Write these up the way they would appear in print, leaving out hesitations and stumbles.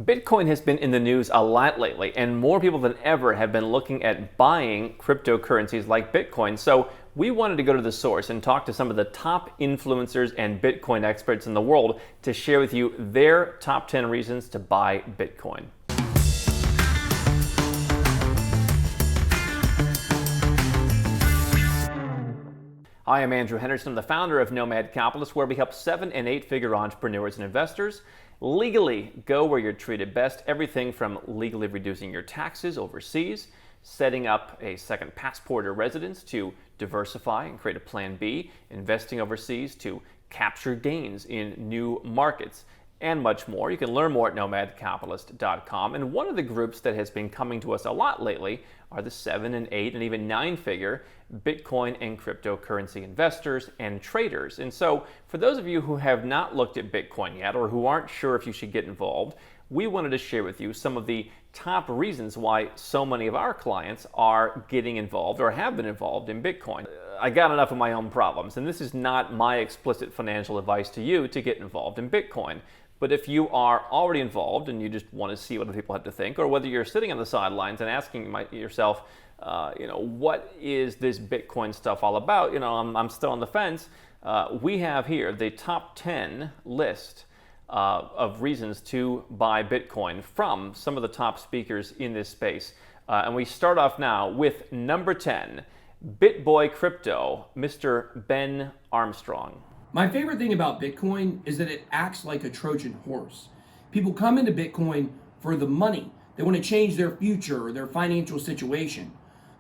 Bitcoin has been in the news a lot lately, and more people than ever have been looking at buying cryptocurrencies like Bitcoin. So we wanted to go to the source and talk to some of the top influencers and Bitcoin experts in the world to share with you their top 10 reasons to buy Bitcoin. Hi, I'm Andrew Henderson, the founder of Nomad Capitalist, where we help 7- and 8-figure entrepreneurs and investors legally go where you're treated best. Everything from legally reducing your taxes overseas, setting up a second passport or residence to diversify and create a plan B, investing overseas to capture gains in new markets, and much more. You can learn more at nomadcapitalist.com. And one of the groups that has been coming to us a lot lately are the 7- and 8- and even 9-figure Bitcoin and cryptocurrency investors and traders. And so for those of you who have not looked at Bitcoin yet or who aren't sure if you should get involved, we wanted to share with you some of the top reasons why so many of our clients are getting involved or have been involved in Bitcoin. I got enough of my own problems, and this is not my explicit financial advice to you to get involved in Bitcoin. But if you are already involved and you just want to see what other people have to think, or whether you're sitting on the sidelines and asking yourself, what is this Bitcoin stuff all about? I'm still on the fence. We have here the top 10 list of reasons to buy Bitcoin from some of the top speakers in this space. And we start off now with number 10, BitBoy Crypto, Mr. Ben Armstrong. My favorite thing about Bitcoin is that it acts like a Trojan horse. People come into Bitcoin for the money. They want to change their future or their financial situation.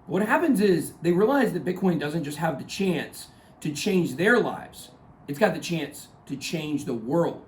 What happens is they realize that Bitcoin doesn't just have the chance to change their lives. It's got the chance to change the world.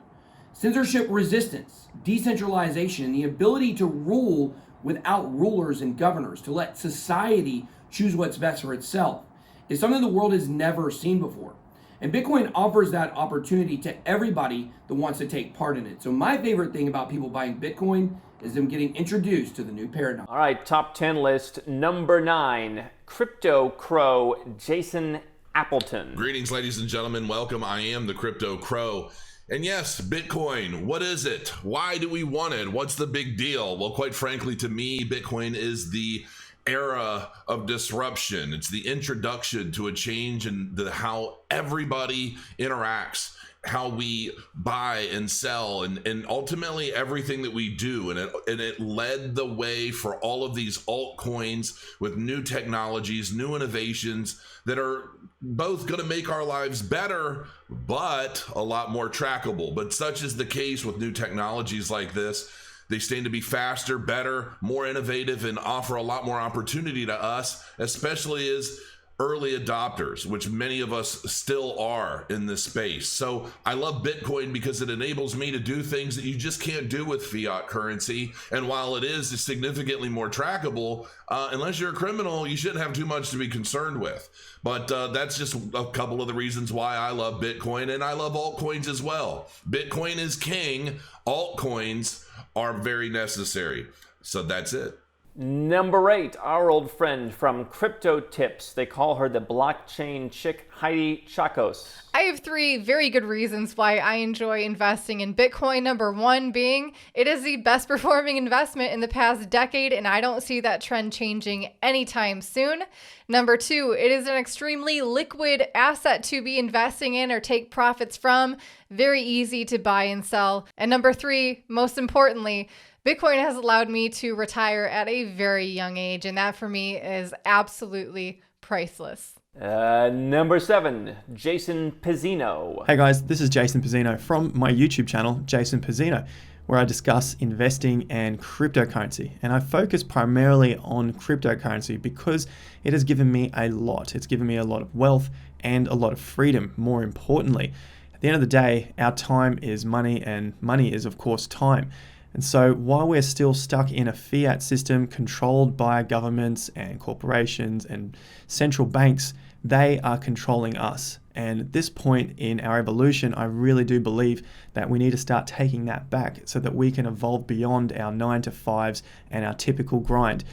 Censorship resistance, decentralization, and the ability to rule without rulers and governors, to let society choose what's best for itself, is something the world has never seen before. And Bitcoin offers that opportunity to everybody that wants to take part in it. So my favorite thing about people buying Bitcoin is them getting introduced to the new paradigm. All right, top 10 list, number 9, Crypto Crow, Jason Appleton. Greetings, ladies and gentlemen. Welcome. I am the Crypto Crow. And yes, Bitcoin, what is it? Why do we want it? What's the big deal? Well, quite frankly, to me, Bitcoin is the era of disruption. It's the introduction to a change in how everybody interacts, how we buy and sell, and ultimately everything that we do. And it led the way for all of these altcoins with new technologies, new innovations that are both going to make our lives better, but a lot more trackable. But such is the case with new technologies like this. They stand to be faster, better, more innovative, and offer a lot more opportunity to us, especially as early adopters, which many of us still are in this space. So I love Bitcoin because it enables me to do things that you just can't do with fiat currency. And while it is significantly more trackable, unless you're a criminal, you shouldn't have too much to be concerned with. But that's just a couple of the reasons why I love Bitcoin, and I love altcoins as well. Bitcoin is king. Altcoins are very necessary. So that's it. Number 8, our old friend from Crypto Tips. They call her the blockchain chick, Heidi Chacos. I have 3 very good reasons why I enjoy investing in Bitcoin. Number 1 being it is the best performing investment in the past decade, and I don't see that trend changing anytime soon. Number 2, it is an extremely liquid asset to be investing in or take profits from. Very easy to buy and sell. And number 3, most importantly, Bitcoin has allowed me to retire at a very young age, and that for me is absolutely priceless. Number 7, Jason Pizzino. Hey guys, this is Jason Pizzino from my YouTube channel, Jason Pizzino, where I discuss investing and cryptocurrency. And I focus primarily on cryptocurrency because it has given me a lot. It's given me a lot of wealth and a lot of freedom, more importantly. At the end of the day, our time is money, and money is, of course, time. And so while we're still stuck in a fiat system controlled by governments and corporations and central banks, they are controlling us. And at this point in our evolution, I really do believe that we need to start taking that back so that we can evolve beyond our 9 to 5s and our typical grind.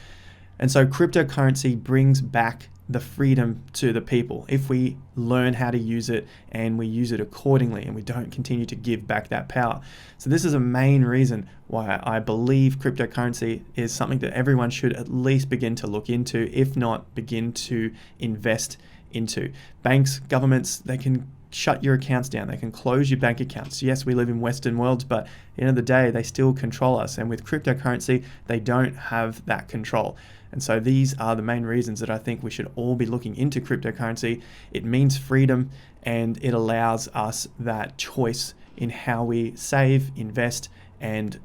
And so cryptocurrency brings back the freedom to the people if we learn how to use it and we use it accordingly and we don't continue to give back that power. So this is a main reason why I believe cryptocurrency is something that everyone should at least begin to look into, if not begin to invest into. Banks, governments, they can shut your accounts down. They can close your bank accounts. Yes, we live in Western worlds, but at the end of the day, they still control us. And with cryptocurrency, they don't have that control. And so these are the main reasons that I think we should all be looking into cryptocurrency. It means freedom, and it allows us that choice in how we save, invest, and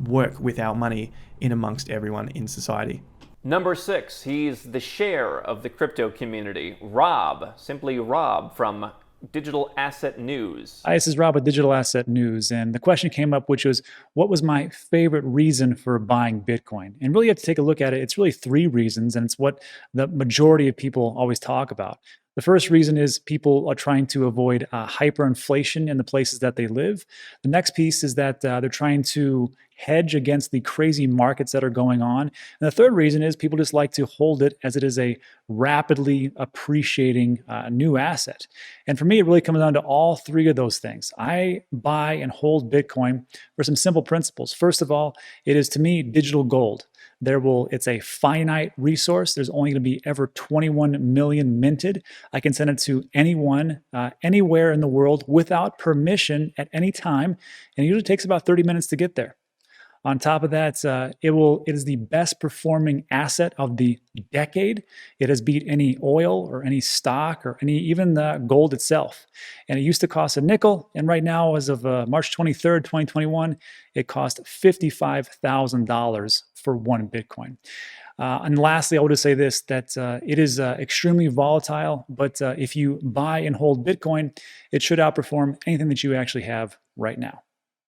work with our money in amongst everyone in society. Number 6, he's the share of the crypto community. Rob, simply Rob from Digital Asset News. Hi, this is Rob with Digital Asset News, and the question came up, which was, what was my favorite reason for buying Bitcoin? And really, you have to take a look at it. It's really 3 reasons, and it's what the majority of people always talk about. The first reason is people are trying to avoid hyperinflation in the places that they live. The next piece is that they're trying to hedge against the crazy markets that are going on. And the third reason is people just like to hold it as it is a rapidly appreciating new asset. And for me, it really comes down to all 3 of those things. I buy and hold Bitcoin for some simple principles. First of all, it is to me digital gold. It's a finite resource. There's only going to be ever 21 million minted. I can send it to anyone, anywhere in the world without permission at any time. And it usually takes about 30 minutes to get there. On top of that, it is the best performing asset of the decade. It has beat any oil or any stock or even the gold itself. And it used to cost a nickel. And right now, as of March 23rd, 2021, it cost $55,000 for 1 Bitcoin. And lastly, I would just say this, that it is extremely volatile, but if you buy and hold Bitcoin, it should outperform anything that you actually have right now.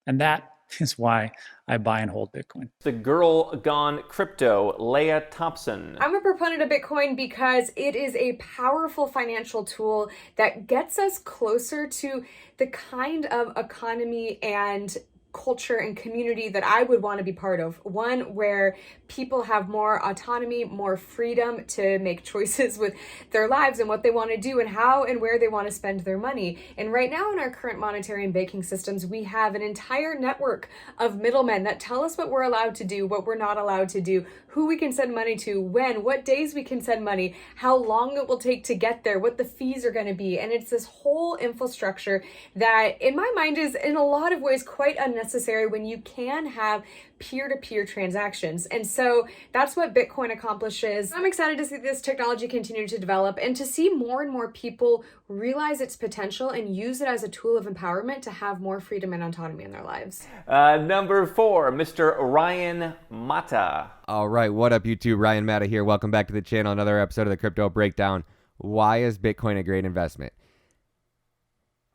And that is why I buy and hold Bitcoin. The girl gone crypto, Leah Thompson. I'm a proponent of Bitcoin because it is a powerful financial tool that gets us closer to the kind of economy and culture and community that I would want to be part of. One where people have more autonomy, more freedom to make choices with their lives and what they want to do and how and where they want to spend their money. And right now in our current monetary and banking systems, we have an entire network of middlemen that tell us what we're allowed to do, what we're not allowed to do, who we can send money to, when, what days we can send money, how long it will take to get there, what the fees are going to be. And it's this whole infrastructure that in my mind is in a lot of ways quite unnecessary when you can have peer-to-peer transactions. And so that's what Bitcoin accomplishes. I'm excited to see this technology continue to develop and to see more and more people realize its potential and use it as a tool of empowerment to have more freedom and autonomy in their lives. Number 4, Mr. Ryan Matta. All right, what up YouTube? Ryan Matta here. Welcome back to the channel. Another episode of the Crypto Breakdown. Why is Bitcoin a great investment?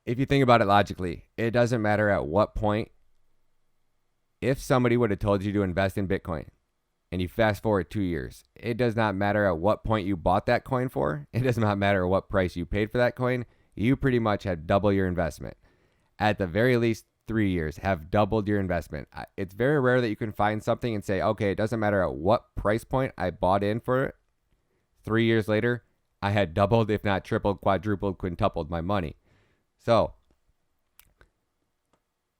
If you think about it logically, it doesn't matter at what point. If somebody would have told you to invest in Bitcoin and you fast forward 2 years, it does not matter at what point you bought that coin for. It does not matter what price you paid for that coin. You pretty much have double your investment. At the very least, 3 years have doubled your investment. It's very rare that you can find something and say, okay, it doesn't matter at what price point I bought in for it. 3 years later, I had doubled, if not tripled, quadrupled, quintupled my money. So,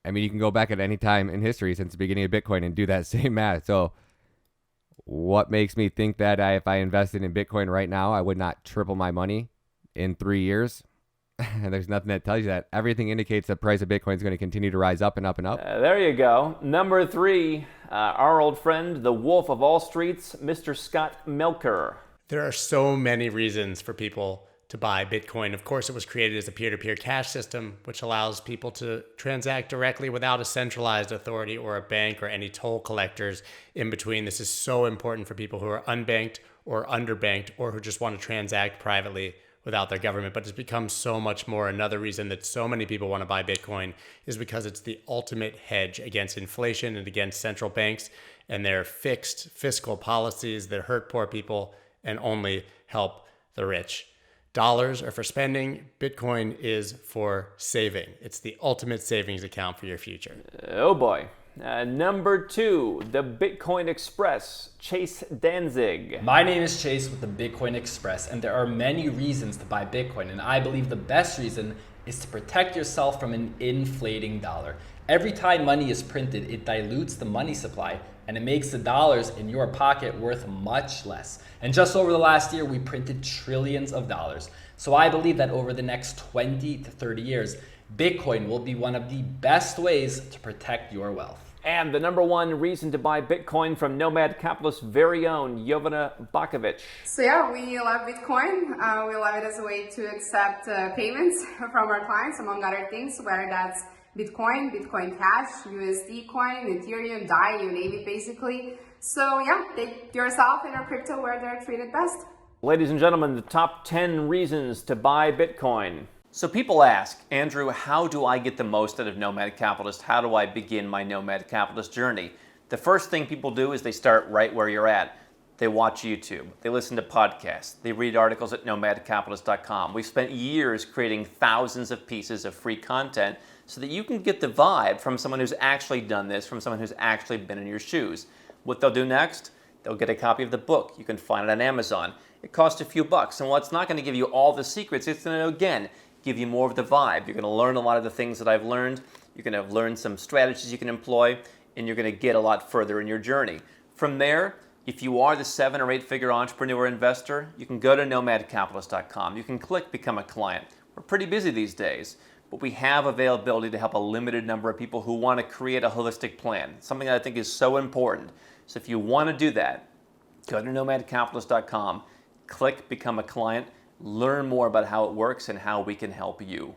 I mean, you can go back at any time in history since the beginning of Bitcoin and do that same math. So what makes me think that if I invested in Bitcoin right now, I would not triple my money in 3 years? And there's nothing that tells you that. Everything indicates the price of Bitcoin is going to continue to rise up and up and up. There you go. Number 3, our old friend, the Wolf of all streets, Mr. Scott Melker. There are so many reasons for people to buy Bitcoin. Of course, it was created as a peer-to-peer cash system, which allows people to transact directly without a centralized authority or a bank or any toll collectors in between. This is so important for people who are unbanked or underbanked or who just want to transact privately without their government. But it's become so much more. Another reason that so many people want to buy Bitcoin is because it's the ultimate hedge against inflation and against central banks and their fixed fiscal policies that hurt poor people and only help the rich. Dollars are for spending. Bitcoin is for saving. It's the ultimate savings account for your future. Oh boy. Number 2, the Bitcoin Express, Chase Danzig. My name is Chase with the Bitcoin Express, and there are many reasons to buy Bitcoin, and I believe the best reason is to protect yourself from an inflating dollar. Every time money is printed, it dilutes the money supply, and it makes the dollars in your pocket worth much less. And just over the last year, we printed trillions of dollars. So I believe that over the next 20 to 30 years, Bitcoin will be one of the best ways to protect your wealth. And the number 1 reason to buy Bitcoin from Nomad Capitalist's very own Jovana Bakovic. So yeah, we love Bitcoin. We love it as a way to accept payments from our clients, among other things, whether that's Bitcoin, Bitcoin Cash, USD coin, Ethereum, DAI, you name it basically. So yeah, take yourself and your crypto where they're treated best. Ladies and gentlemen, the top 10 reasons to buy Bitcoin. So people ask, Andrew, how do I get the most out of Nomad Capitalist? How do I begin my Nomad Capitalist journey? The first thing people do is they start right where you're at. They watch YouTube, they listen to podcasts, they read articles at nomadcapitalist.com. We've spent years creating thousands of pieces of free content so that you can get the vibe from someone who's actually done this, from someone who's actually been in your shoes. What they'll do next, they'll get a copy of the book. You can find it on Amazon. It costs a few bucks, and while it's not going to give you all the secrets, it's going to, again, give you more of the vibe. You're going to learn a lot of the things that I've learned. You're going to learn some strategies you can employ, and you're going to get a lot further in your journey. From there, if you are the 7 or 8 figure entrepreneur investor, you can go to nomadcapitalist.com. You can click Become a Client. We're pretty busy these days, but we have availability to help a limited number of people who want to create a holistic plan, something that I think is so important. So if you want to do that, go to nomadcapitalist.com, click Become a Client, learn more about how it works and how we can help you.